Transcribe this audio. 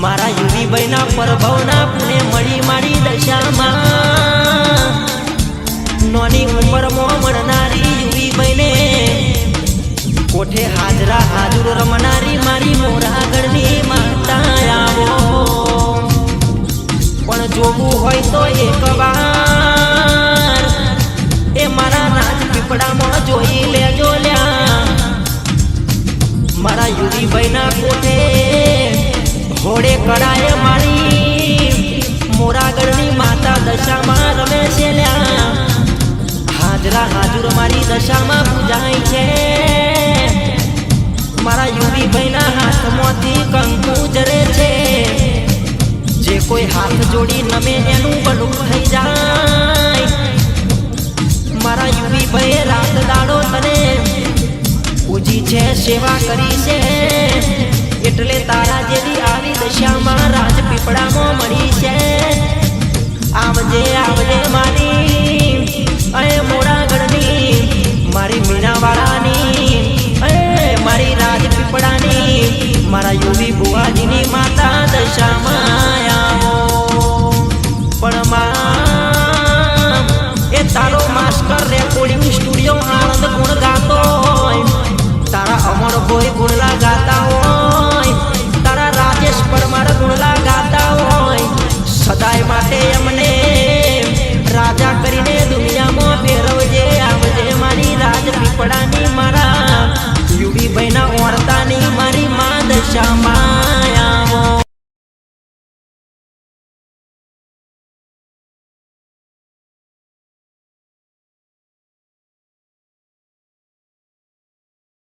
मारा युवी बहिना परभवना पुणे मळी मारी दशाમાં नोनी उंमरमो मळनारी युवी बहिने कोठे हाजरा हाजूर रमनारी मारी મોરાગઢની માતા આવો પણ જોવું હોય તો એકવાર એ મારા રાજપીપળામાં જોઈ લેજો લ્યા મારા યુવી ભાઈના કોઠે હોડે કરાય મારી મોરાગઢની માતા દશામાં રમે છે લ્યા હાજરા હાજુર મારી દશામાં પૂજાય છે મારા યુવી ભાઈના હાથમાંથી કંકુ જરે છે જે કોઈ હાથ જોડી નમે એનું ભલું થઈ જાય મારા યુવી ભાઈ રાત દાડો તને પૂજી છે સેવા કરી છે એટલે તારા જેવી આવી દશામાં રાજપીપળામાં મળી છે આવજે આવજે મારી અરે મોરાગઢની મારી મીનાવાળાની અરે મારી રાજપીપળાની મારા યુવી બુવાજીની